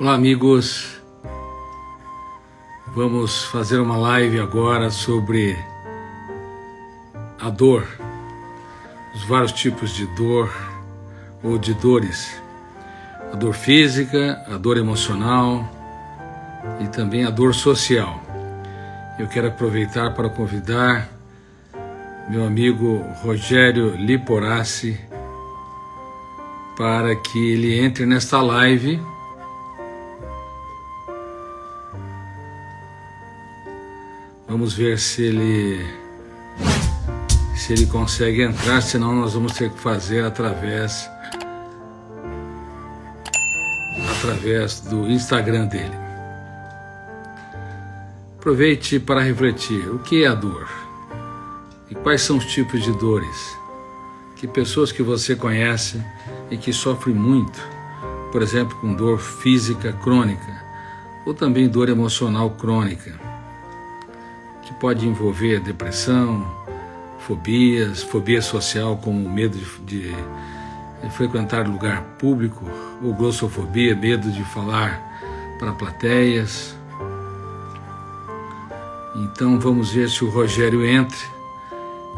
Olá, amigos. Vamos fazer uma live agora sobre a dor, os vários tipos de dor ou de dores. A dor física, a dor emocional e também a dor social. Eu quero aproveitar para convidar meu amigo Rogério Liporassi para que ele entre nesta live. Vamos ver se ele consegue entrar, senão nós vamos ter que fazer através do Instagram dele. Aproveite para refletir. O que é a dor? E quais são os tipos de dores? Que pessoas que você conhece e que sofrem muito, por exemplo, com dor física crônica, ou também dor emocional crônica, que pode envolver depressão, fobias, fobia social como medo de frequentar lugar público, ou glossofobia, medo de falar para plateias. Então vamos ver se o Rogério entra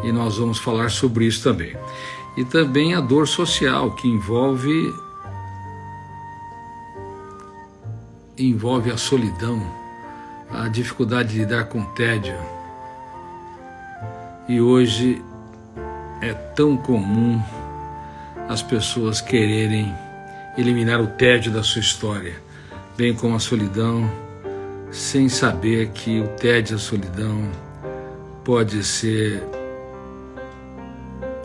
e nós vamos falar sobre isso também. E também a dor social, que envolve a solidão, a dificuldade de lidar com o tédio. E hoje é tão comum as pessoas quererem eliminar o tédio da sua história, bem como a solidão, sem saber que o tédio e a solidão pode ser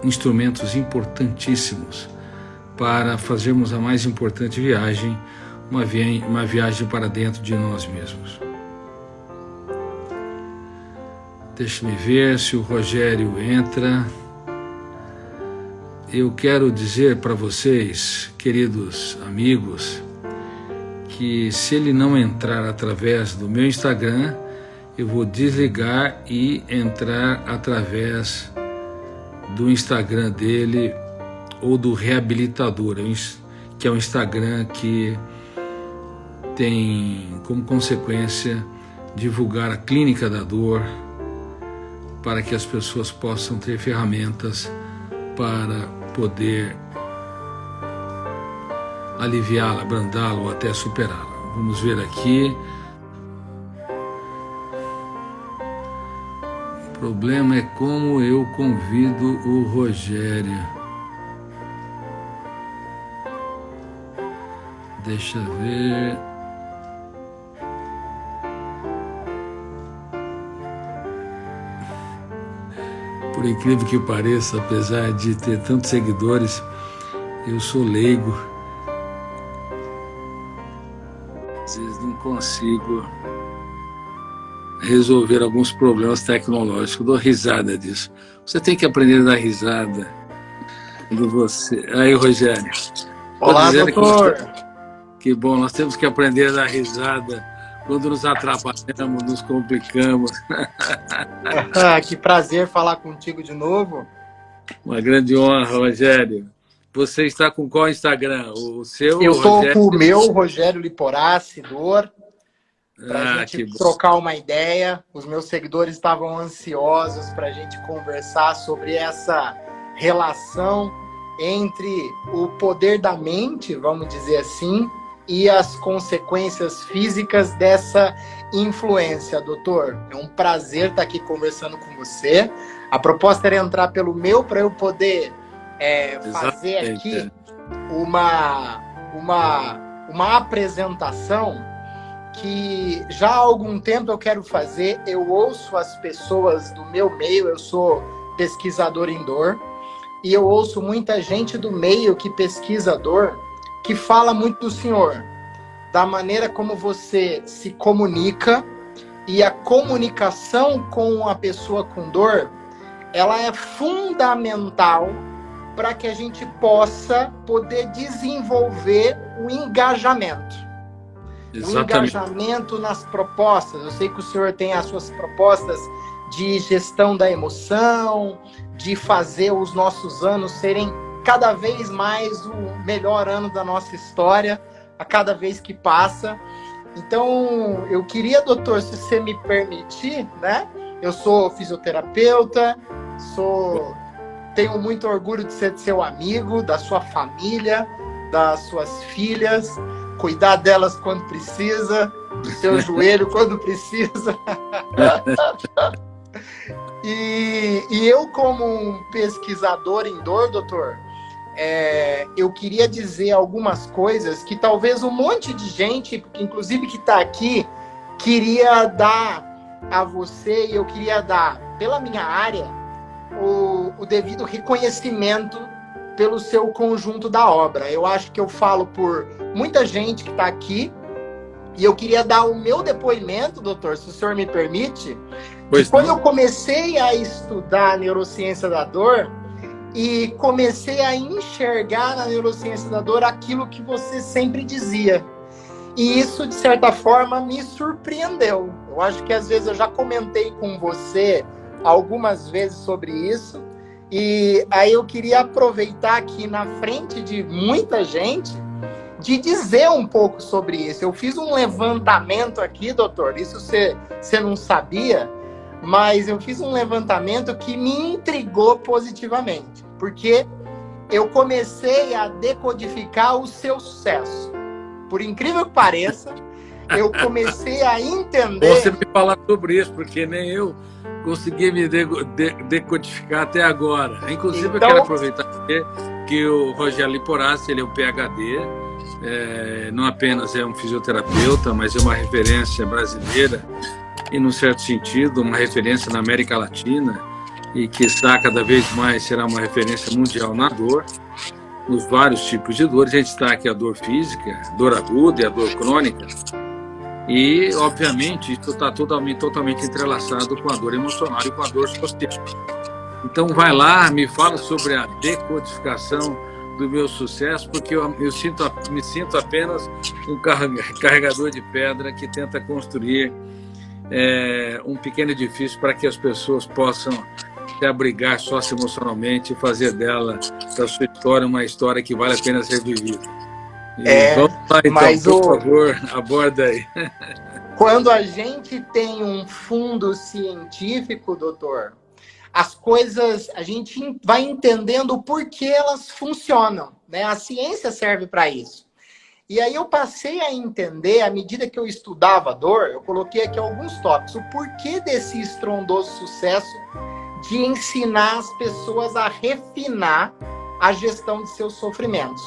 instrumentos importantíssimos para fazermos a mais importante viagem, uma viagem para dentro de nós mesmos. Deixe-me ver se o Rogério entra. Eu quero dizer para vocês, queridos amigos, que se ele não entrar através do meu Instagram, eu vou desligar e entrar através do Instagram dele ou do Reabilitador, que é um Instagram que tem como consequência divulgar a clínica da dor para que as pessoas possam ter ferramentas para poder aliviá-la, abrandá-la ou até superá-la. Vamos ver aqui. O problema é como eu convido o Rogério. Deixa eu ver. Por incrível que pareça, apesar de ter tantos seguidores, eu sou leigo. Às vezes não consigo resolver alguns problemas tecnológicos. Dou risada disso. Você tem que aprender a dar risada quando você... Aí, Rogério. Olá, doutor. Que bom, nós temos que aprender a dar risada quando nos atrapalhamos, nos complicamos. Que prazer falar contigo de novo. Uma grande honra, Rogério. Você está com qual Instagram? O seu? Eu estou com o meu, Rogério Liporassi, dor, para a gente trocar uma ideia. Os meus seguidores estavam ansiosos para a gente conversar sobre essa relação entre o poder da mente, vamos dizer assim, e as consequências físicas dessa influência, doutor. É um prazer estar aqui conversando com você. A proposta era entrar pelo meu para eu poder fazer aqui uma apresentação que já há algum tempo eu quero fazer. Eu ouço as pessoas do meu meio, eu sou pesquisador em dor, e eu ouço muita gente do meio que pesquisa dor, que fala muito do senhor, da maneira como você se comunica, e a comunicação com a pessoa com dor, ela é fundamental para que a gente possa poder desenvolver o engajamento. Exatamente. O engajamento nas propostas. Eu sei que o senhor tem as suas propostas de gestão da emoção, de fazer os nossos anos serem cada vez mais o melhor ano da nossa história. a cada vez que passa. Então, eu queria, doutor, se você me permitir, né? Eu sou fisioterapeuta, tenho muito orgulho de ser seu amigo, da sua família, das suas filhas, cuidar delas quando precisa, do seu joelho quando precisa. E eu, como um pesquisador em dor, doutor, eu queria dizer algumas coisas que talvez um monte de gente, inclusive que está aqui, queria dar a você, e eu queria dar, pela minha área, o devido reconhecimento pelo seu conjunto da obra. Eu acho que eu falo por muita gente que está aqui, e eu queria dar o meu depoimento, doutor, se o senhor me permite, quando eu comecei a estudar a neurociência da dor, e comecei a enxergar na neurociência da dor aquilo que você sempre dizia. E isso, de certa forma, me surpreendeu. Eu acho que, às vezes, eu já comentei com você algumas vezes sobre isso. E aí eu queria aproveitar aqui na frente de muita gente de dizer um pouco sobre isso. Eu fiz um levantamento aqui, doutor, isso você não sabia, mas eu fiz um levantamento que me intrigou positivamente, porque eu comecei a decodificar o seu sucesso. Por incrível que pareça, eu comecei a entender... Você me falar sobre isso, porque nem eu consegui me decodificar até agora. Inclusive, então... eu quero aproveitar que o Rogério Liporace, ele é um PhD, não apenas é um fisioterapeuta, mas é uma referência brasileira e, num certo sentido, uma referência na América Latina, e que está cada vez mais será uma referência mundial na dor, nos vários tipos de dores. A gente está aqui a dor física, dor aguda e a dor crônica, e, obviamente, isso está totalmente entrelaçado com a dor emocional e com a dor social. Então, vai lá, me fala sobre a decodificação do meu sucesso, porque eu me sinto apenas um carregador de pedra que tenta construir um pequeno edifício para que as pessoas possam se abrigar socioemocionalmente e fazer da sua história uma história que vale a pena ser vivida. Vamos lá, então, mas por favor, aborda aí. Quando a gente tem um fundo científico, doutor, as coisas, a gente vai entendendo o porquê elas funcionam, né? A ciência serve para isso. E aí eu passei a entender, à medida que eu estudava a dor, eu coloquei aqui alguns tópicos, o porquê desse estrondoso sucesso de ensinar as pessoas a refinar a gestão de seus sofrimentos.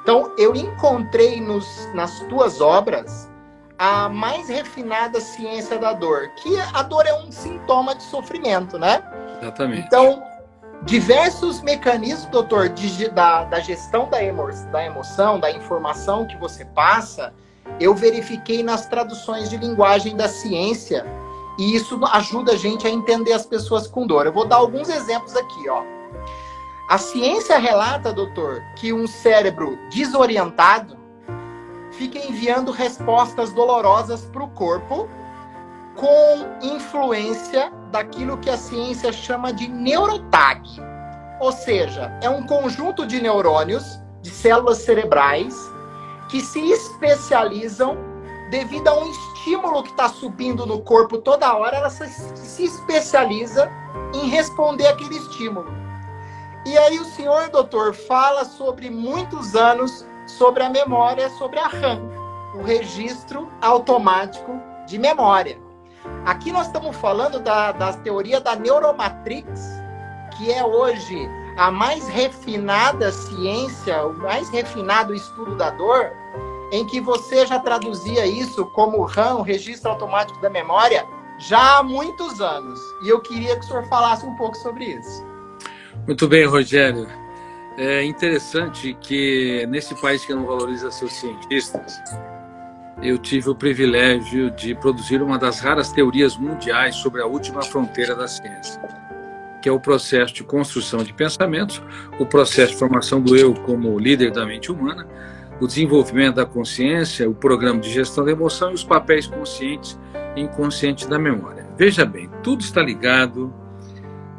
Então, eu encontrei nas tuas obras a mais refinada ciência da dor, que a dor é um sintoma de sofrimento, né? Exatamente. Então, diversos mecanismos, doutor, da gestão da emoção, da informação que você passa, eu verifiquei nas traduções de linguagem da ciência, e isso ajuda a gente a entender as pessoas com dor. Eu vou dar alguns exemplos aqui, ó. A ciência relata, doutor, que um cérebro desorientado fica enviando respostas dolorosas para o corpo com influência daquilo que a ciência chama de neurotag. Ou seja, é um conjunto de neurônios, de células cerebrais, que se especializam devido a um estímulo que está subindo no corpo toda hora, ela se especializa em responder aquele estímulo. E aí o senhor, doutor, fala sobre muitos anos sobre a memória, sobre a RAM, o registro automático de memória. Aqui nós estamos falando da teoria da neuromatrix, que é hoje a mais refinada ciência, o mais refinado estudo da dor, em que você já traduzia isso como RAM, o registro automático da memória, já há muitos anos. E eu queria que o senhor falasse um pouco sobre isso. Muito bem, Rogério. É interessante que nesse país que não valoriza seus cientistas, eu tive o privilégio de produzir uma das raras teorias mundiais sobre a última fronteira da ciência, que é o processo de construção de pensamentos, o processo de formação do eu como líder da mente humana, o desenvolvimento da consciência, o programa de gestão da emoção e os papéis conscientes e inconscientes da memória. Veja bem, tudo está ligado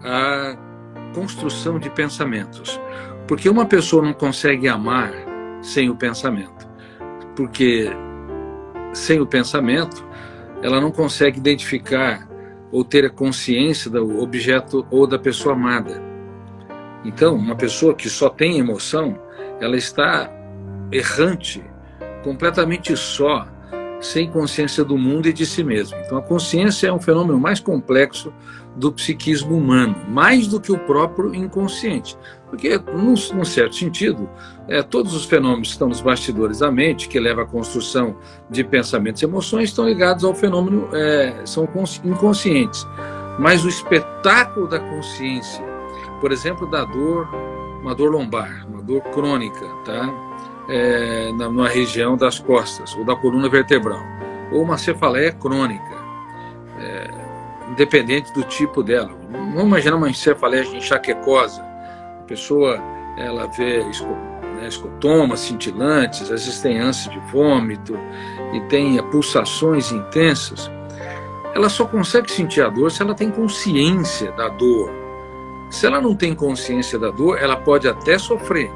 à construção de pensamentos, porque uma pessoa não consegue amar sem o pensamento. porque sem o pensamento, ela não consegue identificar ou ter a consciência do objeto ou da pessoa amada. Então, uma pessoa que só tem emoção, ela está errante, completamente só, sem consciência do mundo e de si mesmo. Então, a consciência é um fenômeno mais complexo do psiquismo humano, mais do que o próprio inconsciente. Porque, num certo sentido, todos os fenômenos que estão nos bastidores da mente, que levam à construção de pensamentos e emoções, estão ligados ao fenômeno, são inconscientes. Mas o espetáculo da consciência, por exemplo, da dor, uma dor lombar, uma dor crônica, tá? Na região das costas, ou da coluna vertebral, ou uma cefaleia crônica, independente do tipo dela. Vamos imaginar uma cefaleia enxaquecosa. A pessoa, ela vê escotomas cintilantes, às vezes tem ânsia de vômito e tem pulsações intensas. Ela só consegue sentir a dor se ela tem consciência da dor. Se ela não tem consciência da dor, ela pode até sofrer,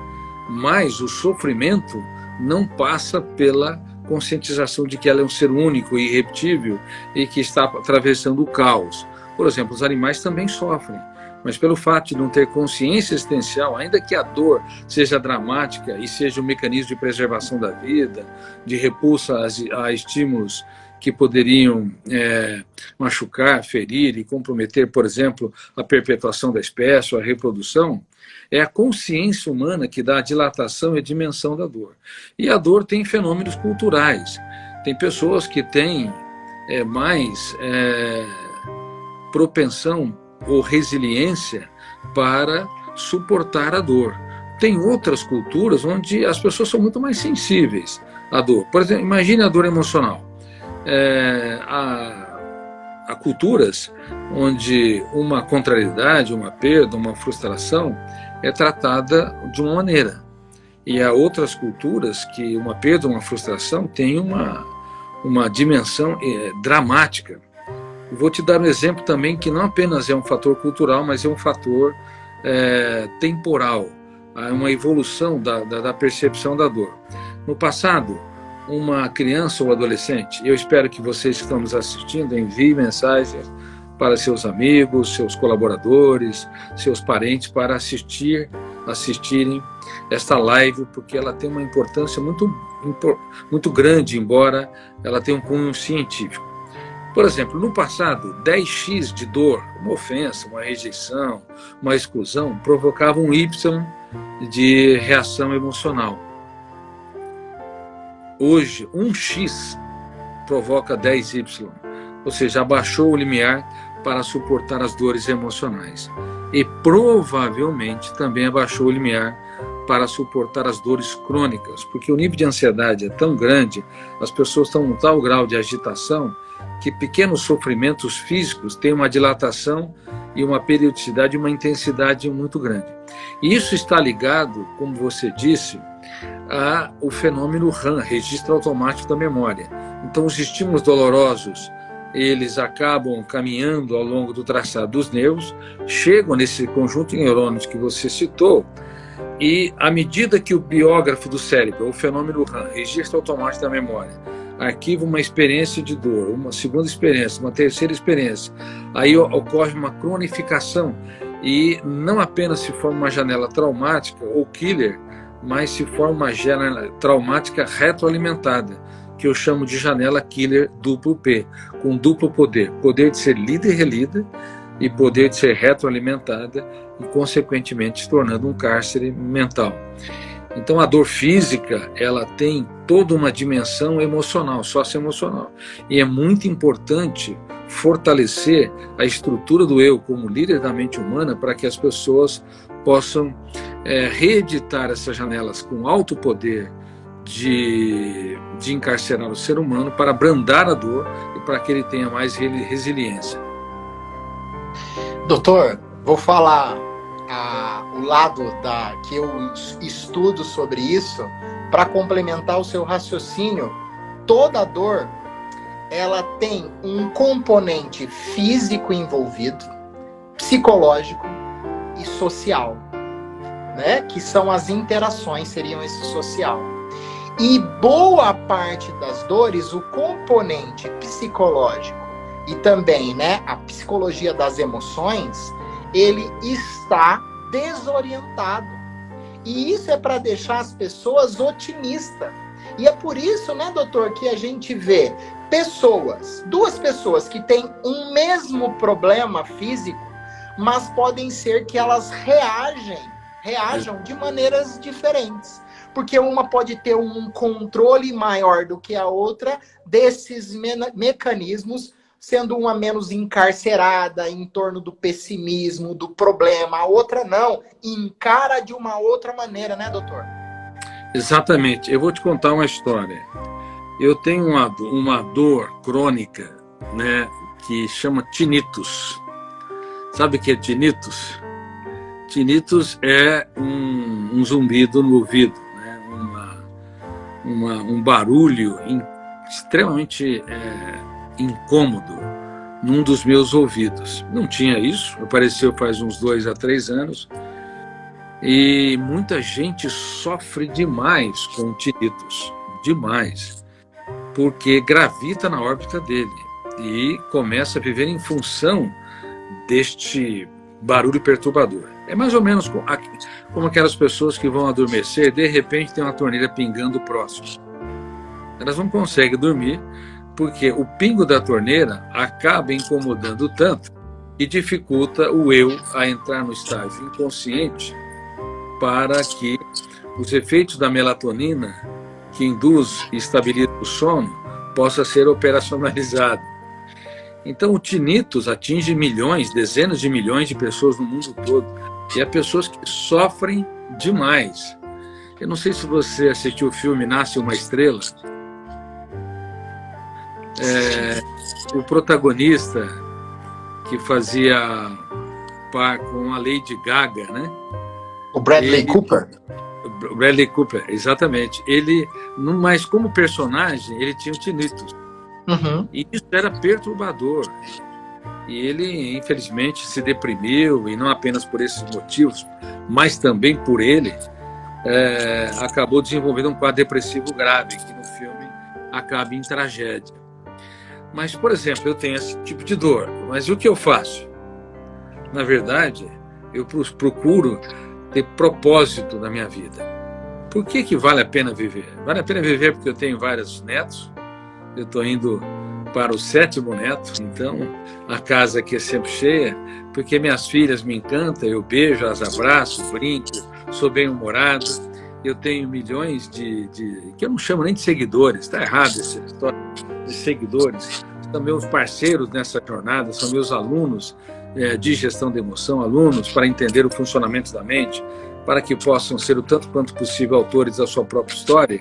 mas o sofrimento não passa pela conscientização de que ela é um ser único e irrepetível e que está atravessando o caos. Por exemplo, os animais também sofrem, mas pelo fato de não ter consciência existencial, ainda que a dor seja dramática e seja um mecanismo de preservação da vida, de repulsa a estímulos que poderiam machucar, ferir e comprometer, por exemplo, a perpetuação da espécie ou a reprodução, é a consciência humana que dá a dilatação e a dimensão da dor. E a dor tem fenômenos culturais. Tem pessoas que têm mais propensão ou resiliência para suportar a dor. Tem outras culturas onde as pessoas são muito mais sensíveis à dor. Por exemplo, imagine a dor emocional. Há culturas onde uma contrariedade, uma perda, uma frustração é tratada de uma maneira. E há outras culturas que uma perda, uma frustração tem uma dimensão dramática. Vou te dar um exemplo também que não apenas é um fator cultural, mas é um fator temporal. Há uma evolução da percepção da dor. No passado, uma criança ou adolescente, eu espero que vocês que estão nos assistindo enviem mensagens para seus amigos, seus colaboradores, seus parentes para assistirem esta live, porque ela tem uma importância muito grande, embora ela tenha um cunho científico. Por exemplo, no passado, 10x de dor, uma ofensa, uma rejeição, uma exclusão, provocava um Y de reação emocional. Hoje, 1x provoca 10Y, ou seja, abaixou o limiar para suportar as dores emocionais. E provavelmente também abaixou o limiar para suportar as dores crônicas, porque o nível de ansiedade é tão grande, as pessoas estão em tal grau de agitação, que pequenos sofrimentos físicos têm uma dilatação e uma periodicidade e uma intensidade muito grande. E isso está ligado, como você disse, ao fenômeno RAM, registro automático da memória. Então, os estímulos dolorosos, eles acabam caminhando ao longo do traçado dos nervos, chegam nesse conjunto de neurônios que você citou, e à medida que o biógrafo do cérebro, o fenômeno RAM, registro automático da memória, arquiva uma experiência de dor, uma segunda experiência, uma terceira experiência, aí ocorre uma cronificação e não apenas se forma uma janela traumática ou killer, mas se forma uma janela traumática retroalimentada, que eu chamo de janela killer duplo P, com duplo poder, poder de ser lida e relida e poder de ser retroalimentada e, consequentemente, se tornando um cárcere mental. Então, a dor física, ela tem toda uma dimensão emocional, socioemocional. E é muito importante fortalecer a estrutura do eu como líder da mente humana para que as pessoas possam reeditar essas janelas com alto poder de encarcerar o ser humano para abrandar a dor e para que ele tenha mais resiliência. Doutor, vou falar o lado que eu estudo sobre isso para complementar o seu raciocínio. Toda dor, ela tem um componente físico envolvido, psicológico e social, né? Que são as interações, seriam esse social. E boa parte das dores, o componente psicológico e também, né, a psicologia das emoções, ele está desorientado. E isso é para deixar as pessoas otimistas. E é por isso, né, doutor, que a gente vê duas pessoas que têm um mesmo problema físico, mas podem ser que elas reajam de maneiras diferentes. Porque uma pode ter um controle maior do que a outra desses mecanismos, sendo uma menos encarcerada em torno do pessimismo, do problema. A outra não, encara de uma outra maneira, né, doutor? Exatamente. Eu vou te contar uma história. Eu tenho uma dor crônica, né, que chama tinnitus. Sabe o que é tinnitus? Tinnitus é um zumbido no ouvido, né? Um barulho extremamente incômodo num dos meus ouvidos. Não tinha isso, apareceu faz uns 2 a 3 anos, e muita gente sofre demais com tinnitus, demais, porque gravita na órbita dele e começa a viver em função deste barulho perturbador. É mais ou menos como aquelas pessoas que vão adormecer e de repente tem uma torneira pingando próximo. Elas não conseguem dormir porque o pingo da torneira acaba incomodando tanto e dificulta o eu a entrar no estágio inconsciente para que os efeitos da melatonina, que induz e estabiliza o sono, possa ser operacionalizado. Então, o tinnitus atinge milhões, dezenas de milhões de pessoas no mundo todo. E há pessoas que sofrem demais. Eu não sei se você assistiu o filme Nasce uma Estrela. O protagonista que fazia par com a Lady Gaga, né? O Bradley Cooper. O Bradley Cooper, exatamente. Mas como personagem, ele tinha o tinnitus. Uhum. E isso era perturbador. E ele, infelizmente, se deprimiu, e não apenas por esses motivos, mas também por ele, acabou desenvolvendo um quadro depressivo grave, que no filme acaba em tragédia. Mas, por exemplo, eu tenho esse tipo de dor, mas o que eu faço? Na verdade, eu procuro ter propósito na minha vida. Por que vale a pena viver? Vale a pena viver porque eu tenho vários netos, eu estou indo para o 7º neto, então a casa aqui é sempre cheia, porque minhas filhas me encantam, eu beijo, as abraço, brinco, sou bem-humorado, eu tenho milhões que eu não chamo nem de seguidores, está errado essa história de seguidores, são meus parceiros nessa jornada, são meus alunos de gestão de emoção, alunos para entender o funcionamento da mente, para que possam ser o tanto quanto possível autores da sua própria história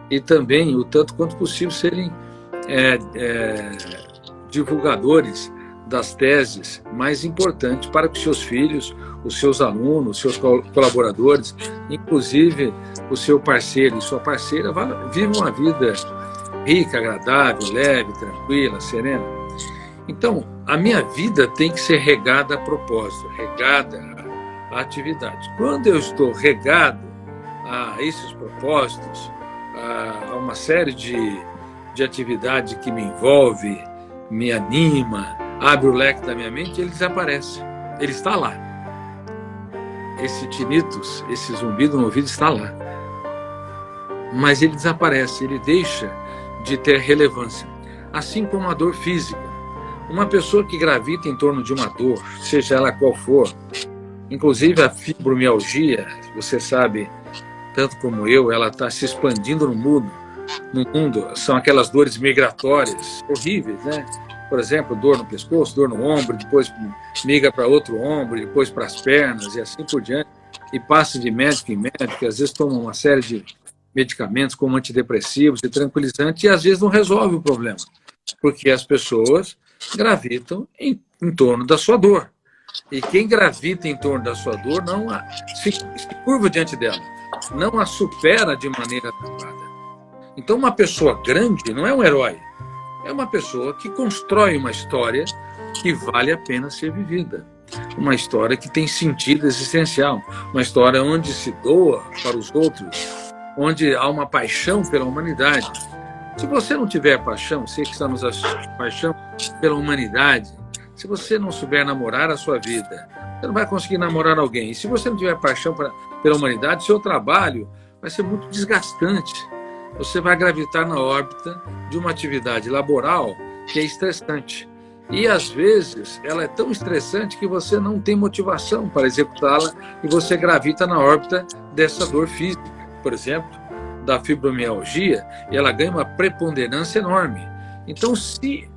e também o tanto quanto possível serem divulgadores das teses mais importantes para que seus filhos, os seus alunos, os seus colaboradores, inclusive o seu parceiro e sua parceira, vivam uma vida rica, agradável, leve, tranquila, serena. Então, a minha vida tem que ser regada a propósito, regada a atividade. Quando eu estou regado a esses propósitos, a uma série de atividade que me envolve, me anima, abre o leque da minha mente, ele desaparece. Ele está lá. Esse tinnitus, esse zumbido no ouvido está lá. Mas ele desaparece, ele deixa de ter relevância. Assim como a dor física. Uma pessoa que gravita em torno de uma dor, seja ela qual for, inclusive a fibromialgia, você sabe, tanto como eu, ela está se expandindo no mundo, são aquelas dores migratórias horríveis, né? Por exemplo, dor no pescoço, dor no ombro, depois migra para outro ombro, depois para as pernas e assim por diante, e passa de médico em médico, às vezes toma uma série de medicamentos como antidepressivos e tranquilizantes e às vezes não resolve o problema, porque as pessoas gravitam em torno da sua dor. E quem gravita em torno da sua dor não se curva diante dela, não a supera de maneira adequada. Então, uma pessoa grande não é um herói, é uma pessoa que constrói uma história que vale a pena ser vivida. Uma história que tem sentido existencial, uma história onde se doa para os outros onde há uma paixão pela humanidade. Se você não tiver paixão, você que está nos assistindo, paixão pela humanidade, se você não souber namorar a sua vida, você não vai conseguir namorar alguém. E se você não tiver paixão pela humanidade, seu trabalho vai ser muito desgastante. Você vai gravitar na órbita de uma atividade laboral que é estressante. E, às vezes, ela é tão estressante que você não tem motivação para executá-la e você gravita na órbita dessa dor física, por exemplo, da fibromialgia, e ela ganha uma preponderância enorme. Então, se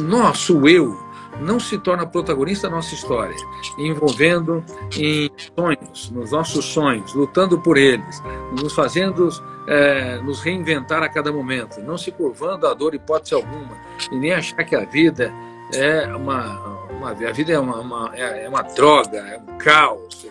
nosso eu não se torna protagonista da nossa história, envolvendo em sonhos, nos nossos sonhos, lutando por eles, nos fazendo nos reinventar a cada momento, não se curvando à dor hipótese alguma, e nem achar que a vida é a vida é uma droga, é um caos,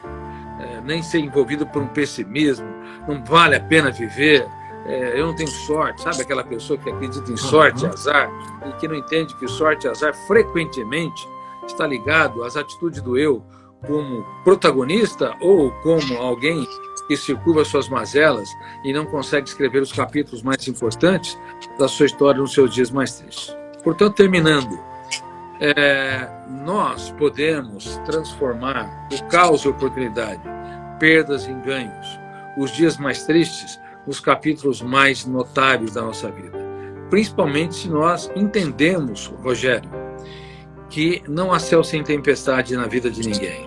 nem ser envolvido por um pessimismo, não vale a pena viver. Eu não tenho sorte, sabe aquela pessoa que acredita em sorte e azar e que não entende que sorte e azar frequentemente está ligado às atitudes do eu como protagonista ou como alguém que se curva às suas mazelas e não consegue escrever os capítulos mais importantes da sua história nos seus dias mais tristes. Portanto, terminando, nós podemos transformar o caos em oportunidade, perdas em ganhos, os dias mais tristes nos capítulos mais notáveis da nossa vida. Principalmente se nós entendemos, Rogério, que não há céu sem tempestade na vida de ninguém.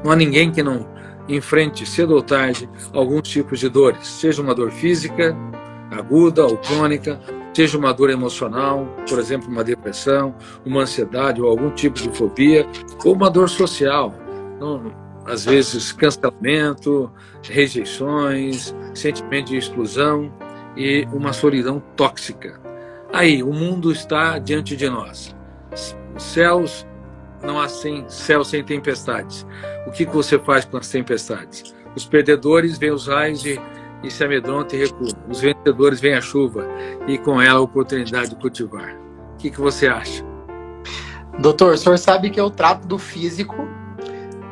Não há ninguém que não enfrente, cedo ou tarde, alguns tipos de dores. Seja uma dor física, aguda ou crônica, seja uma dor emocional, por exemplo, uma depressão, uma ansiedade ou algum tipo de fobia, ou uma dor social. Às vezes, cancelamento, rejeições, sentimento de exclusão e uma solidão tóxica. Aí, o mundo está diante de nós. Os céus, não há céu sem tempestades. O que você faz com as tempestades? Os perdedores veem os raios e se amedrontam e recuam. Os vencedores veem a chuva e com ela a oportunidade de cultivar. O que você acha? Doutor, o senhor sabe que eu trato do físico,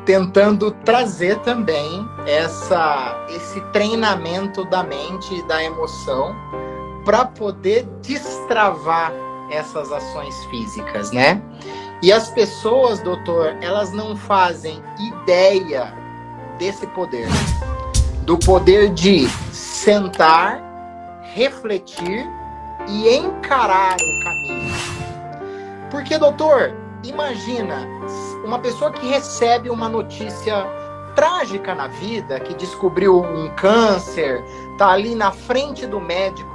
tentando trazer também esse treinamento da mente e da emoção para poder destravar essas ações físicas, né? E as pessoas, doutor, elas não fazem ideia desse poder, do poder de sentar, refletir e encarar o caminho. Porque, doutor, imagina uma pessoa que recebe uma notícia trágica na vida, que descobriu um câncer, tá ali na frente do médico,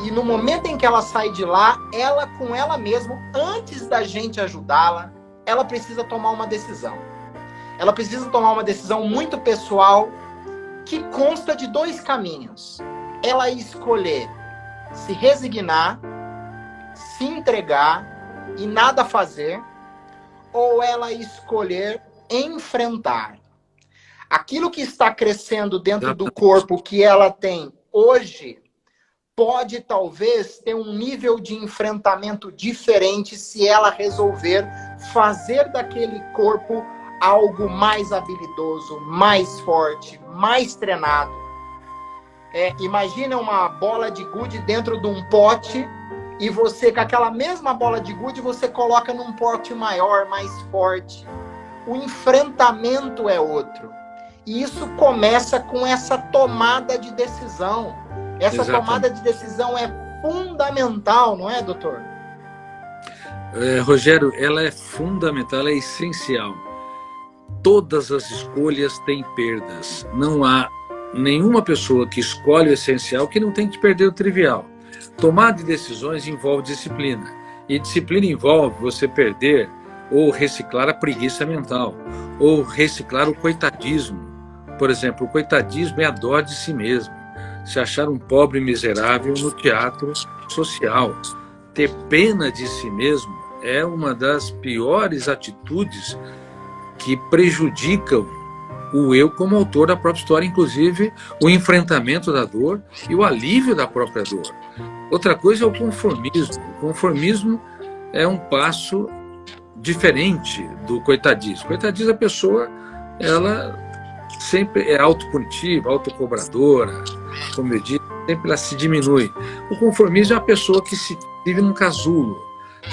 e no momento em que ela sai de lá, ela com ela mesma, antes da gente ajudá-la, ela precisa tomar uma decisão. Ela precisa tomar uma decisão muito pessoal, que consta de 2 caminhos. Ela escolher se resignar, se entregar e nada fazer, ou ela escolher enfrentar. Aquilo que está crescendo dentro do corpo que ela tem hoje, pode talvez ter um nível de enfrentamento diferente se ela resolver fazer daquele corpo algo mais habilidoso, mais forte, mais treinado. Imagina uma bola de gude dentro de um pote e você, com aquela mesma bola de gude, você coloca num pote maior, mais forte. O enfrentamento é outro. E isso começa com essa tomada de decisão. Essa Exatamente. Tomada de decisão é fundamental, não é, doutor? Rogério, ela é fundamental, ela é essencial. Todas as escolhas têm perdas. Não há nenhuma pessoa que escolhe o essencial que não tem que perder o trivial. Tomar de decisões envolve disciplina. E disciplina envolve você perder ou reciclar a preguiça mental, ou reciclar o coitadismo. Por exemplo, o coitadismo é a dó de si mesmo. Se achar um pobre miserável no teatro social. Ter pena de si mesmo é uma das piores atitudes que prejudicam o eu como autor da própria história, inclusive o enfrentamento da dor e o alívio da própria dor. Outra coisa é o conformismo. O conformismo é um passo diferente do coitadismo. O coitadismo, a pessoa, ela sempre é autopunitiva, autocobradora, como eu disse, sempre ela se diminui. O conformismo é a pessoa que vive num casulo,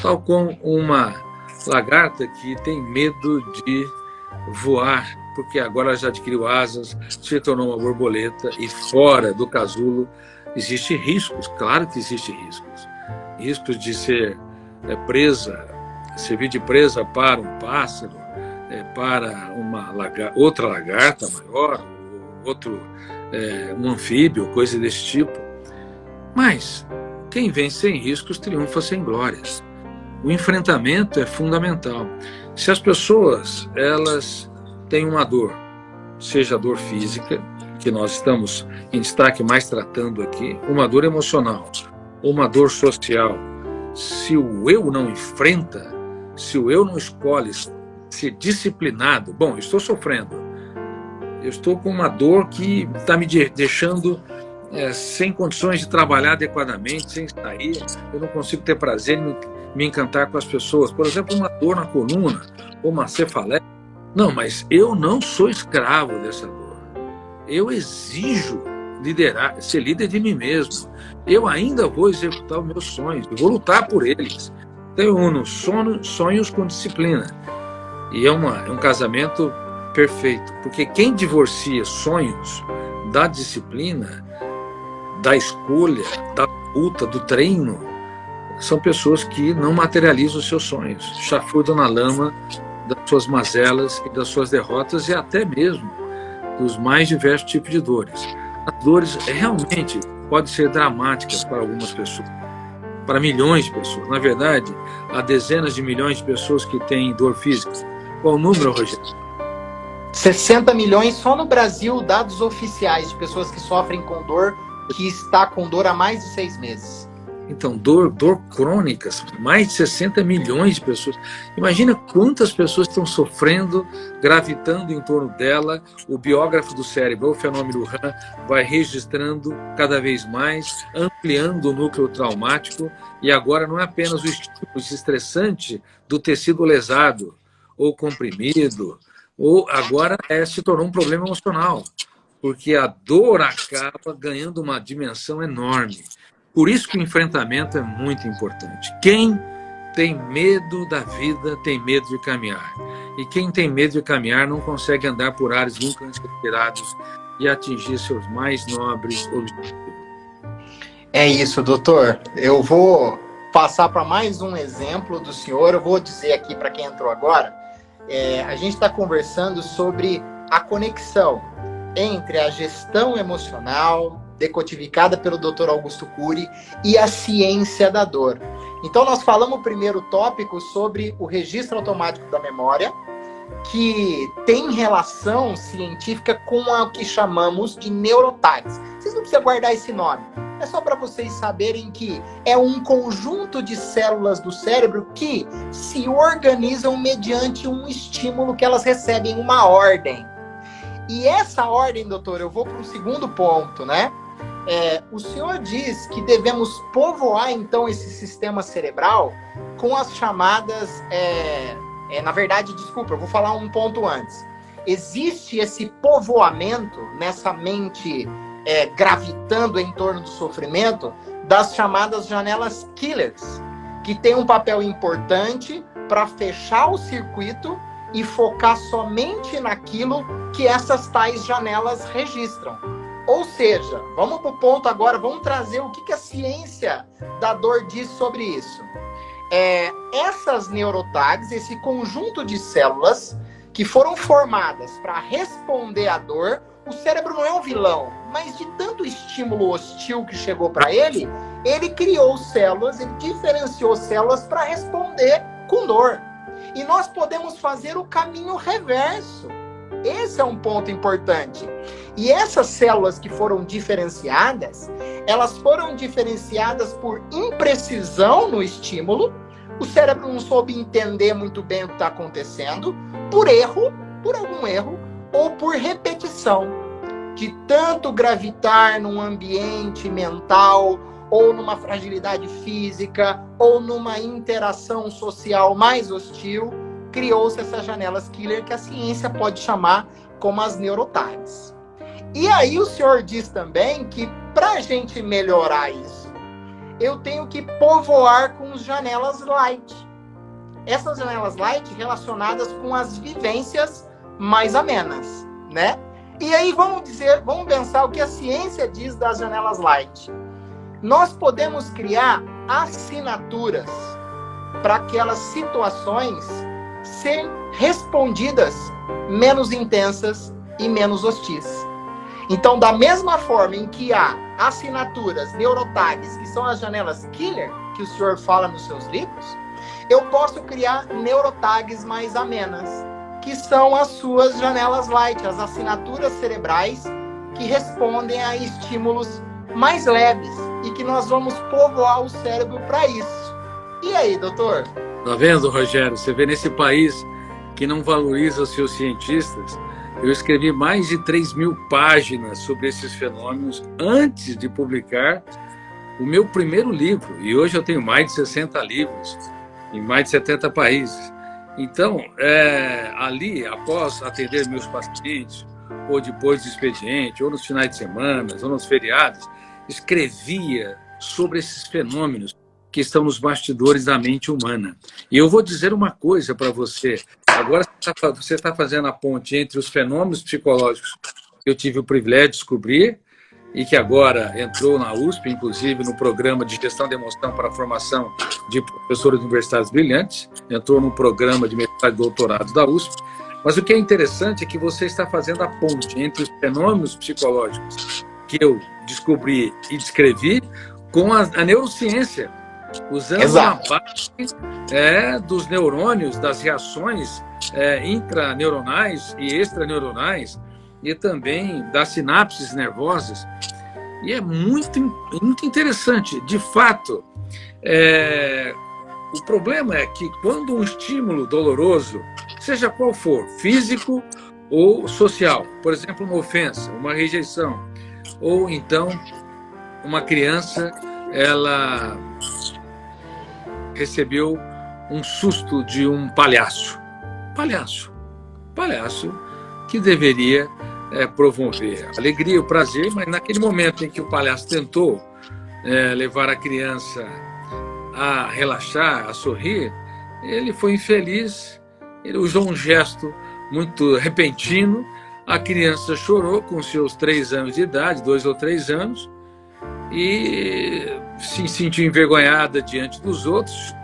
tal como uma lagarta que tem medo de voar, porque agora ela já adquiriu asas, se tornou uma borboleta, e fora do casulo existem riscos, claro que existem riscos. Riscos de ser presa, servir de presa para um pássaro, para outra lagarta maior, um anfíbio, coisa desse tipo. Mas quem vence sem riscos triunfa sem glórias. O enfrentamento é fundamental. Se as pessoas elas têm uma dor, seja a dor física, que nós estamos em destaque mais tratando aqui, uma dor emocional, uma dor social, se o eu não enfrenta, se o eu não escolhe ser disciplinado, bom, eu estou sofrendo, eu estou com uma dor que está me deixando sem condições de trabalhar adequadamente, sem sair, eu não consigo ter prazer em me encantar com as pessoas. Por exemplo, uma dor na coluna, ou uma cefaleia. Não, mas eu não sou escravo dessa dor. Eu exijo ser líder de mim mesmo. Eu ainda vou executar os meus sonhos, eu vou lutar por eles. Então eu uno sonhos com disciplina. E é um casamento perfeito, porque quem divorcia sonhos da disciplina, da escolha, da luta, do treino, são pessoas que não materializam os seus sonhos, chafurdam na lama das suas mazelas e das suas derrotas e até mesmo dos mais diversos tipos de dores. As dores realmente podem ser dramáticas para algumas pessoas, para milhões de pessoas. Na verdade, há dezenas de milhões de pessoas que têm dor física. Qual o número, Rogério? 60 milhões só no Brasil, dados oficiais de pessoas que sofrem com dor, que está com dor há mais de 6 meses. Então, dor crônica, mais de 60 milhões de pessoas. Imagina quantas pessoas estão sofrendo, gravitando em torno dela. O biógrafo do cérebro, o fenômeno RAM, vai registrando cada vez mais, ampliando o núcleo traumático. E agora não é apenas o estímulo estressante do tecido lesado ou comprimido, ou agora se tornou um problema emocional, porque a dor acaba ganhando uma dimensão enorme. Por isso que o enfrentamento é muito importante. Quem tem medo da vida tem medo de caminhar. E quem tem medo de caminhar não consegue andar por ares nunca antes esperados e atingir seus mais nobres objetivos. É isso, doutor. Eu vou passar para mais um exemplo do senhor. Eu vou dizer aqui para quem entrou agora. A gente está conversando sobre a conexão entre a gestão emocional, decodificada pelo Dr. Augusto Cury, e a ciência da dor. Então, nós falamos o primeiro tópico sobre o registro automático da memória, que tem relação científica com o que chamamos de neurotags. Vocês não precisam guardar esse nome. É só para vocês saberem que é um conjunto de células do cérebro que se organizam mediante um estímulo que elas recebem, uma ordem. E essa ordem, doutor, eu vou para um segundo ponto, né? O senhor diz que devemos povoar, então, esse sistema cerebral com as chamadas... na verdade, desculpa, eu vou falar um ponto antes. Existe esse povoamento nessa mente gravitando em torno do sofrimento das chamadas janelas killers, que tem um papel importante para fechar o circuito e focar somente naquilo que essas tais janelas registram. Ou seja, vamos para o ponto agora, vamos trazer o que a ciência da dor diz sobre isso. Essas neurotags, esse conjunto de células que foram formadas para responder à dor, o cérebro não é um vilão, mas de tanto estímulo hostil que chegou para ele criou células, ele diferenciou células para responder com dor. E nós podemos fazer o caminho reverso. Esse é um ponto importante. E essas células que foram diferenciadas, elas foram diferenciadas por imprecisão no estímulo. O cérebro não soube entender muito bem o que está acontecendo, por algum erro, ou por repetição. De tanto gravitar num ambiente mental, ou numa fragilidade física, ou numa interação social mais hostil, criou-se essas janelas killer que a ciência pode chamar como as neurotags. E aí o senhor diz também que para a gente melhorar isso, eu tenho que povoar com janelas light. Essas janelas light relacionadas com as vivências mais amenas, né? E aí vamos pensar o que a ciência diz das janelas light. Nós podemos criar assinaturas para aquelas situações serem respondidas menos intensas e menos hostis. Então, da mesma forma em que há assinaturas, neurotags, que são as janelas killer, que o senhor fala nos seus livros, eu posso criar neurotags mais amenas, que são as suas janelas light, as assinaturas cerebrais que respondem a estímulos mais leves e que nós vamos povoar o cérebro para isso. E aí, doutor? Tá vendo, Rogério? Você vê nesse país que não valoriza os seus cientistas. Eu escrevi mais de 3.000 páginas sobre esses fenômenos antes de publicar o meu primeiro livro. E hoje eu tenho mais de 60 livros em mais de 70 países. Então, ali, após atender meus pacientes, ou depois do expediente, ou nos finais de semana, ou nos feriados, escrevia sobre esses fenômenos que estão nos bastidores da mente humana. E eu vou dizer uma coisa para você. Agora você está fazendo a ponte entre os fenômenos psicológicos que eu tive o privilégio de descobrir e que agora entrou na USP, inclusive no programa de gestão de emoção para a formação de professores universitários brilhantes, entrou no programa de mestrado e doutorado da USP. Mas o que é interessante é que você está fazendo a ponte entre os fenômenos psicológicos que eu descobri e descrevi com a neurociência, usando Exato. uma base dos neurônios, das reações intraneuronais e extraneuronais, e também das sinapses nervosas. E é muito, muito interessante. De fato, o problema é que quando um estímulo doloroso, seja qual for, físico ou social, por exemplo, uma ofensa, uma rejeição, ou então uma criança, ela recebeu um susto de um palhaço que deveria promover a alegria, o prazer, mas naquele momento em que o palhaço tentou levar a criança a relaxar, a sorrir, ele foi infeliz, ele usou um gesto muito repentino, a criança chorou com seus 3 anos de idade, 2 ou 3 anos, e se sentiu envergonhada diante dos outros,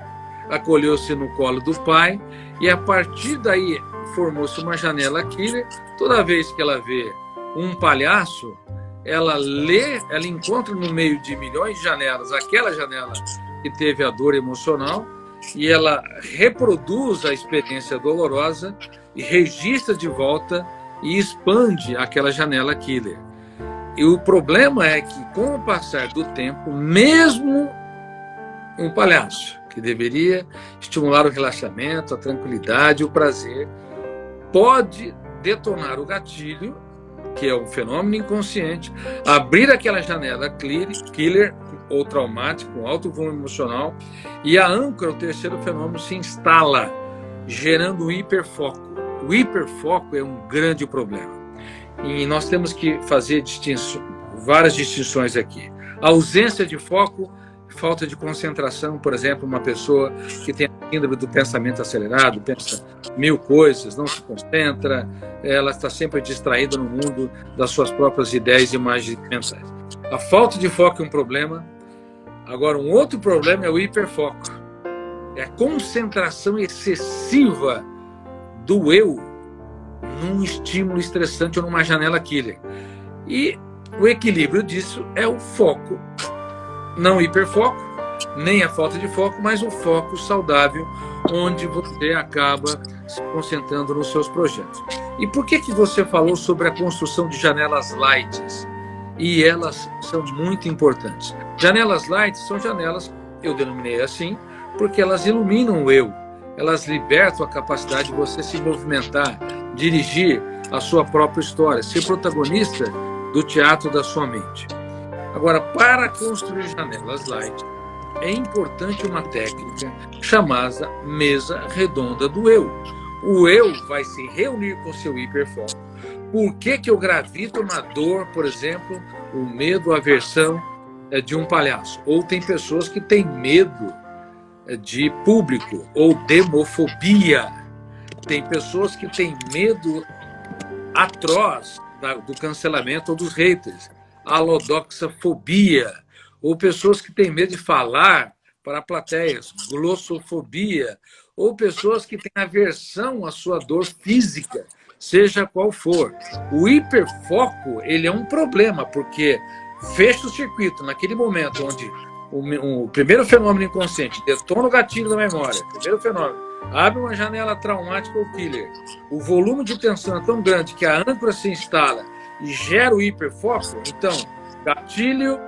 acolheu-se no colo do pai, e a partir daí formou-se uma janela killer. Toda vez que ela vê um palhaço, ela encontra no meio de milhões de janelas aquela janela que teve a dor emocional, e ela reproduz a experiência dolorosa e registra de volta e expande aquela janela killer. E o problema é que, com o passar do tempo, mesmo um palhaço, que deveria estimular o relaxamento, a tranquilidade, o prazer, pode detonar o gatilho, que é um fenômeno inconsciente, abrir aquela janela killer ou traumática, com alto volume emocional, e a âncora, o terceiro fenômeno, se instala, gerando um hiperfoco. O hiperfoco é um grande problema. E nós temos que fazer várias distinções aqui. A ausência de foco, falta de concentração, por exemplo, uma pessoa que tem a síndrome do pensamento acelerado, pensa 1000 coisas, não se concentra, ela está sempre distraída no mundo das suas próprias ideias e imagens mentais. A falta de foco é um problema. Agora, um outro problema é o hiperfoco. É a concentração excessiva do eu num estímulo estressante ou numa janela killer. E o equilíbrio disso é o foco. Não o hiperfoco, nem a falta de foco, mas o foco saudável, onde você acaba se concentrando nos seus projetos. E por que você falou sobre a construção de janelas light? E elas são muito importantes. Janelas light são janelas, eu denominei assim, porque elas iluminam o eu, elas libertam a capacidade de você se movimentar, dirigir a sua própria história, ser protagonista do teatro da sua mente. Agora, para construir janelas light, é importante uma técnica chamada mesa redonda do eu. O eu vai se reunir com seu hiperfoco, Por que que eu gravito na dor, por exemplo, o medo, a aversão de um palhaço? Ou tem pessoas que têm medo de público, ou demofobia. Tem pessoas que têm medo atroz do cancelamento ou dos haters, alodoxafobia, ou pessoas que têm medo de falar para plateias, glossofobia, ou pessoas que têm aversão à sua dor física, seja qual for. O hiperfoco, ele é um problema, porque fecha o circuito naquele momento onde o primeiro fenômeno inconsciente detona o gatilho da memória, primeiro fenômeno, abre uma janela traumática ou killer. O volume de tensão é tão grande que a âncora se instala e gera o hiperfoco. Então, gatilho,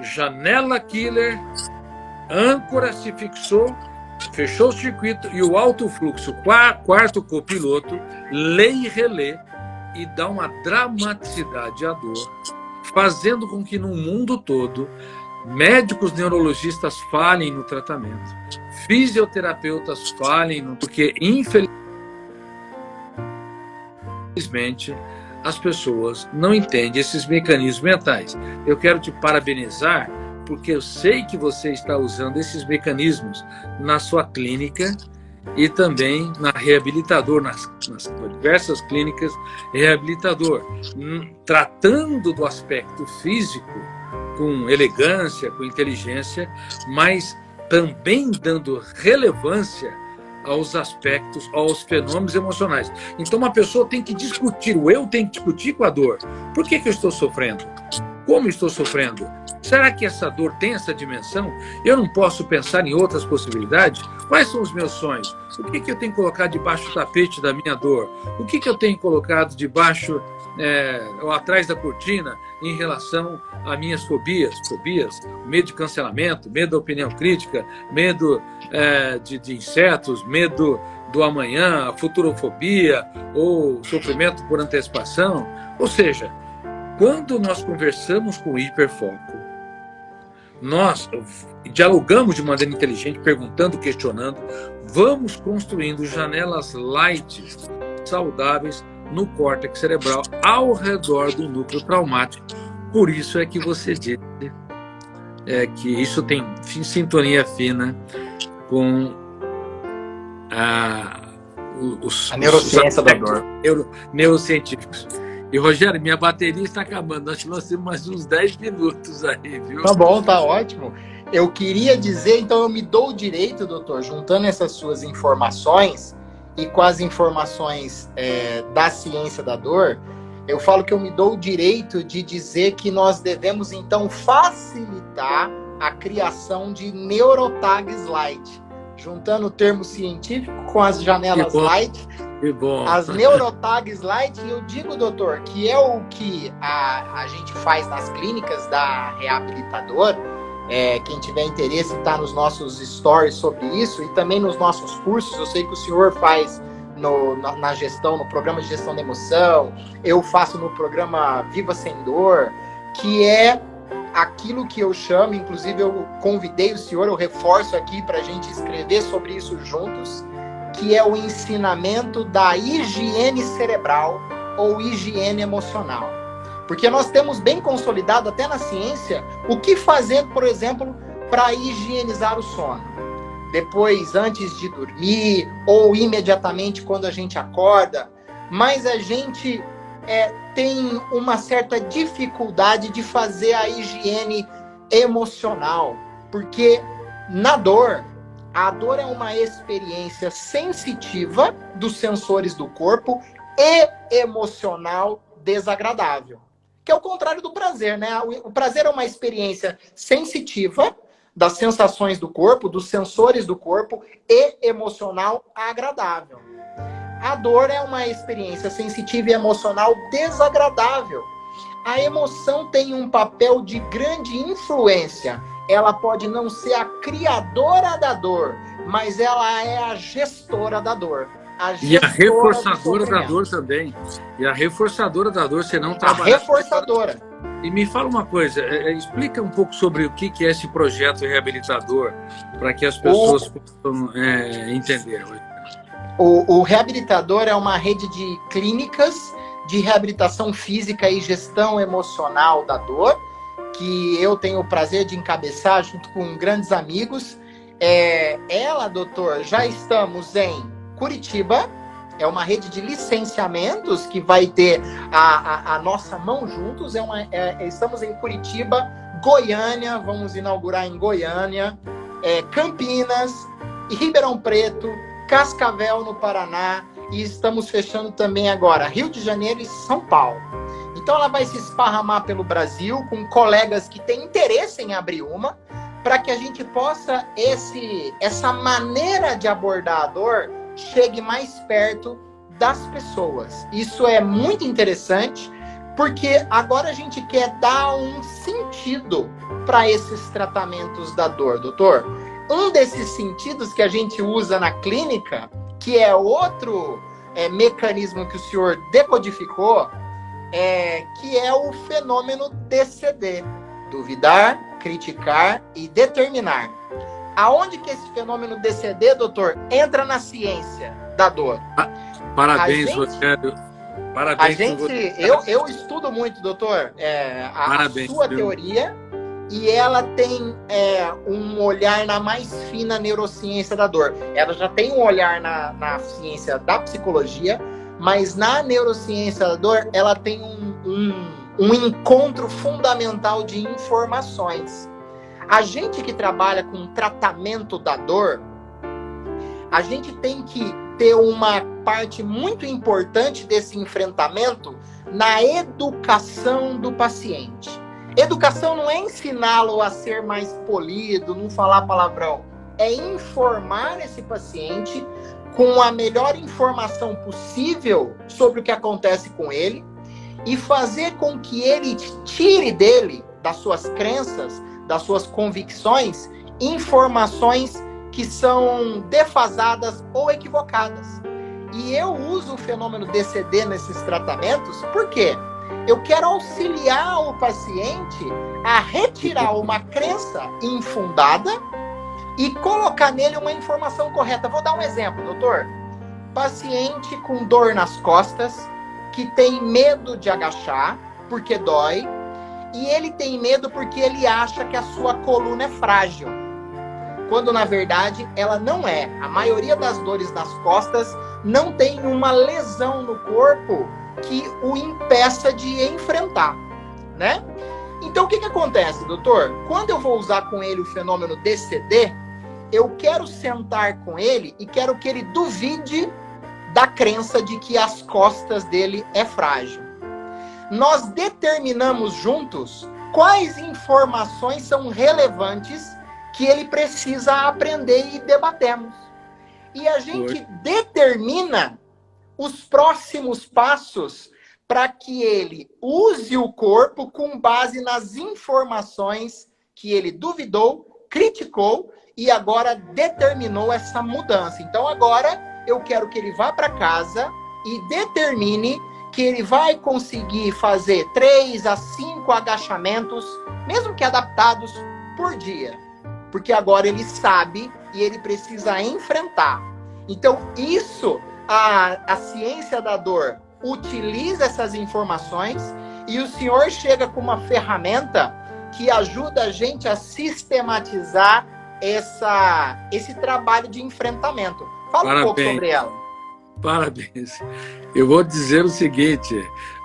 janela killer, âncora se fixou, fechou o circuito e o alto fluxo, quarto copiloto, lê e relê e dá uma dramaticidade à dor, fazendo com que no mundo todo médicos neurologistas falhem no tratamento, fisioterapeutas falhem, porque infelizmente as pessoas não entendem esses mecanismos mentais. Eu quero te parabenizar, porque eu sei que você está usando esses mecanismos na sua clínica e também na reabilitador, nas diversas clínicas reabilitador, tratando do aspecto físico com elegância, com inteligência, mas também dando relevância aos aspectos, aos fenômenos emocionais. Então, uma pessoa tem que discutir, o eu tem que discutir com a dor. Por que que eu estou sofrendo? Como estou sofrendo? Será que essa dor tem essa dimensão? Eu não posso pensar em outras possibilidades? Quais são os meus sonhos? O que que eu tenho que colocar debaixo do tapete da minha dor? O que que eu tenho colocado debaixo ou atrás da cortina em relação a minhas fobias, medo de cancelamento, medo da opinião crítica, medo de insetos, medo do amanhã, a futurofobia ou sofrimento por antecipação. Ou seja, quando nós conversamos com o hiperfoco, nós dialogamos de maneira inteligente, perguntando, questionando, vamos construindo janelas light, saudáveis, no córtex cerebral, ao redor do núcleo traumático. Por isso é que você disse que isso tem sintonia fina com a neurociência da dor. Neurocientíficos. E, Rogério, minha bateria está acabando. Nós temos mais uns 10 minutos aí, viu? Tá bom, tá ótimo. Eu queria dizer, então eu me dou o direito, doutor, juntando essas suas informações e com as informações da ciência da dor, eu falo que eu me dou o direito de dizer que nós devemos, então, facilitar a criação de neurotags light, juntando o termo científico com as janelas light, as neurotags light, e eu digo, doutor, que é o que a gente faz nas clínicas da reabilitador. Quem tiver interesse está nos nossos stories sobre isso e também nos nossos cursos. Eu sei que o senhor faz na gestão, no programa de gestão da emoção, eu faço no programa Viva Sem Dor, que é aquilo que eu chamo, inclusive eu convidei o senhor, eu reforço aqui para a gente escrever sobre isso juntos, que é o ensinamento da higiene cerebral ou higiene emocional. Porque nós temos bem consolidado, até na ciência, o que fazer, por exemplo, para higienizar o sono. Depois, antes de dormir, ou imediatamente quando a gente acorda. Mas a gente tem uma certa dificuldade de fazer a higiene emocional. Porque na dor, a dor é uma experiência sensitiva dos sensores do corpo e emocional desagradável. Que é o contrário do prazer, né? O prazer é uma experiência sensitiva das sensações do corpo, dos sensores do corpo e emocional agradável. A dor é uma experiência sensitiva e emocional desagradável. A emoção tem um papel de grande influência. Ela pode não ser a criadora da dor, mas ela é a gestora da dor. E a reforçadora da dor também. E a reforçadora da dor, você não trabalha. A reforçadora. E me fala uma coisa, explica um pouco sobre o que é esse projeto reabilitador, para que as pessoas possam entender. O reabilitador é uma rede de clínicas de reabilitação física e gestão emocional da dor, que eu tenho o prazer de encabeçar junto com grandes amigos. Ela, doutor, já estamos em Curitiba, é uma rede de licenciamentos que vai ter a nossa mão juntos. Estamos em Curitiba, Goiânia, vamos inaugurar em Goiânia, Campinas, Ribeirão Preto, Cascavel, no Paraná, e estamos fechando também agora Rio de Janeiro e São Paulo. Então ela vai se esparramar pelo Brasil com colegas que têm interesse em abrir uma, para que a gente possa, essa maneira de abordar a dor chegue mais perto das pessoas. Isso é muito interessante, porque agora a gente quer dar um sentido para esses tratamentos da dor, doutor. Um desses sentidos que a gente usa na clínica, que é outro mecanismo que o senhor decodificou, que é o fenômeno DCD, duvidar, criticar e determinar. Aonde que esse fenômeno DCD, doutor, entra na ciência da dor? Parabéns, Rogério. Parabéns. Eu estudo muito, doutor, Parabéns, a sua teoria, e ela tem um olhar na mais fina neurociência da dor. Ela já tem um olhar na ciência da psicologia, mas na neurociência da dor, ela tem um encontro fundamental de informações. A gente que trabalha com tratamento da dor, a gente tem que ter uma parte muito importante desse enfrentamento na educação do paciente. Educação não é ensiná-lo a ser mais polido, não falar palavrão. É informar esse paciente com a melhor informação possível sobre o que acontece com ele e fazer com que ele tire dele, das suas crenças, das suas convicções, informações que são defasadas ou equivocadas. E eu uso o fenômeno DCD nesses tratamentos, por quê? Eu quero auxiliar o paciente a retirar uma crença infundada e colocar nele uma informação correta. Vou dar um exemplo, doutor. Paciente com dor nas costas, que tem medo de agachar, porque dói, e ele tem medo porque ele acha que a sua coluna é frágil, quando na verdade ela não é. A maioria das dores nas costas não tem uma lesão no corpo que o impeça de enfrentar, né? Então o que acontece, doutor? Quando eu vou usar com ele o fenômeno DCD, eu quero sentar com ele e quero que ele duvide da crença de que as costas dele é frágil. Nós determinamos juntos quais informações são relevantes que ele precisa aprender e debatemos. E a gente determina os próximos passos para que ele use o corpo com base nas informações que ele duvidou, criticou e agora determinou essa mudança. Então agora eu quero que ele vá para casa e determine que ele vai conseguir fazer 3 a 5 agachamentos, mesmo que adaptados, por dia. Porque agora ele sabe e ele precisa enfrentar. Então isso, a ciência da dor utiliza essas informações e o senhor chega com uma ferramenta que ajuda a gente a sistematizar esse trabalho de enfrentamento. Fala um pouco sobre ela. Parabéns. Eu vou dizer o seguinte,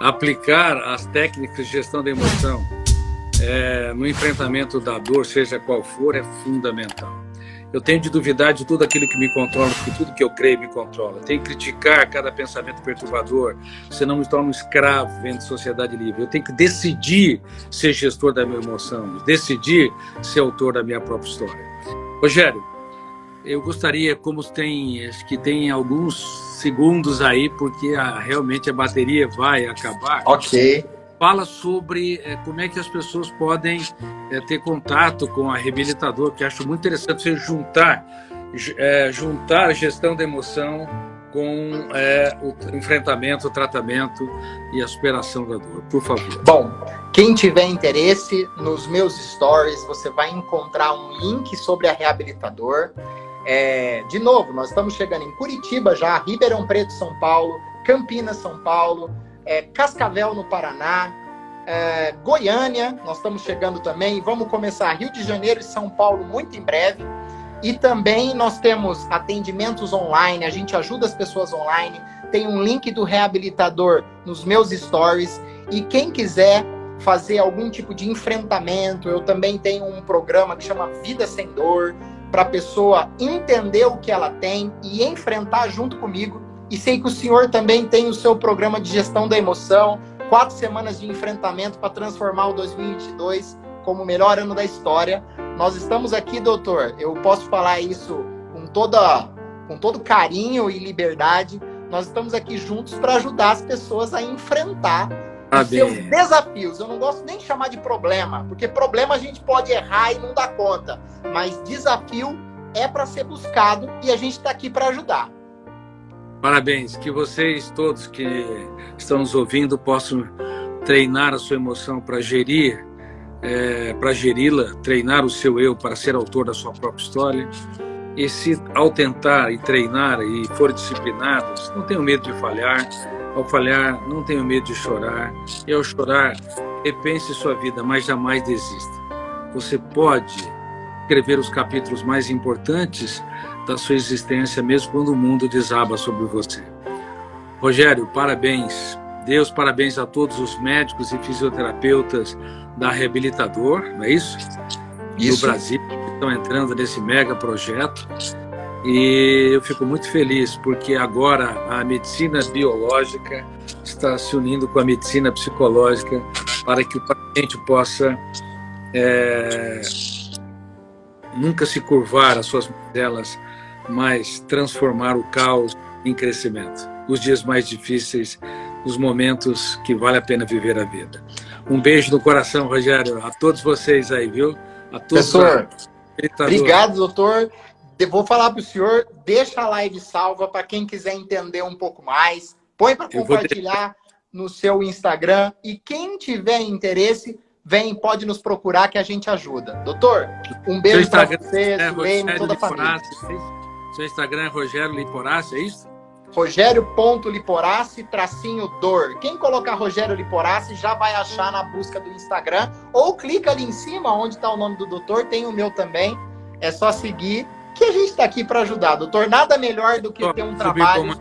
aplicar as técnicas de gestão da emoção no enfrentamento da dor, seja qual for, é fundamental. Eu tenho de duvidar de tudo aquilo que me controla, porque tudo que eu creio me controla. Eu tenho que criticar cada pensamento perturbador, senão me torno um escravo dentro de sociedade livre. Eu tenho que decidir ser gestor da minha emoção, decidir ser autor da minha própria história. Rogério, eu gostaria, como acho que tem alguns segundos aí, porque realmente a bateria vai acabar. Ok. Fala sobre como é que as pessoas podem ter contato com a reabilitador, que acho muito interessante você juntar a gestão da emoção com o enfrentamento, o tratamento e a superação da dor. Por favor. Bom, quem tiver interesse, nos meus stories você vai encontrar um link sobre a reabilitador. De novo, nós estamos chegando em Curitiba já, Ribeirão Preto, São Paulo, Campinas, São Paulo, Cascavel, no Paraná, Goiânia, nós estamos chegando também. Vamos começar Rio de Janeiro e São Paulo muito em breve. E também nós temos atendimentos online, a gente ajuda as pessoas online. Tem um link do reabilitador nos meus stories. E quem quiser fazer algum tipo de enfrentamento, eu também tenho um programa que chama Vida Sem Dor, para a pessoa entender o que ela tem e enfrentar junto comigo. E sei que o senhor também tem o seu programa de gestão da emoção, 4 semanas de enfrentamento para transformar o 2022 como o melhor ano da história. Nós estamos aqui, doutor, eu posso falar isso com todo carinho e liberdade. Nós estamos aqui juntos para ajudar as pessoas a enfrentar os seus desafios. Eu não gosto nem de chamar de problema, porque problema a gente pode errar e não dar conta. Mas desafio é para ser buscado e a gente está aqui para ajudar. Parabéns, que vocês todos que estão nos ouvindo possam treinar a sua emoção para gerir, para geri-la, treinar o seu eu para ser autor da sua própria história. E se ao tentar e treinar e for disciplinados, não tenham medo de falhar. Ao falhar, não tenham medo de chorar. E ao chorar, repense sua vida, mas jamais desista. Você pode escrever os capítulos mais importantes da sua existência, mesmo quando o mundo desaba sobre você. Rogério, parabéns. Deus, parabéns a todos os médicos e fisioterapeutas da Reabilitador, não é isso? Isso. No Brasil, que estão entrando nesse mega projeto. E eu fico muito feliz, porque agora a medicina biológica está se unindo com a medicina psicológica para que o paciente possa nunca se curvar às suas mazelas, mas transformar o caos em crescimento. Os dias mais difíceis, os momentos que vale a pena viver a vida. Um beijo no coração, Rogério, a todos vocês aí, viu? A todos. Professor, obrigado, doutor. Vou falar para o senhor, deixa a live salva para quem quiser entender um pouco mais. Põe para compartilhar no seu Instagram. E quem tiver interesse, pode nos procurar que a gente ajuda. Doutor, um beijo para você, Suleime, toda a família. Seu Instagram é Rogério Liporace, é isso? Rogério.liporace_dor. Quem colocar Rogério Liporace já vai achar na busca do Instagram. Ou clica ali em cima, onde está o nome do doutor, tem o meu também. É só seguir, que a gente está aqui para ajudar, doutor. Nada melhor do que ter um trabalho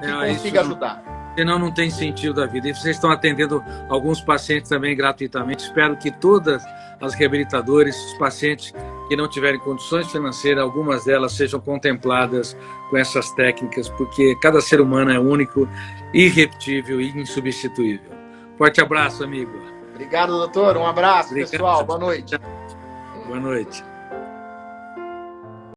que consiga ajudar. Senão não tem sentido da vida. E vocês estão atendendo alguns pacientes também gratuitamente. Espero que todas as reabilitadoras, os pacientes que não tiverem condições financeiras, algumas delas sejam contempladas com essas técnicas, porque cada ser humano é único, irrepetível e insubstituível. Forte abraço, amigo. Obrigado, doutor. Um abraço, pessoal. Boa noite. Boa noite.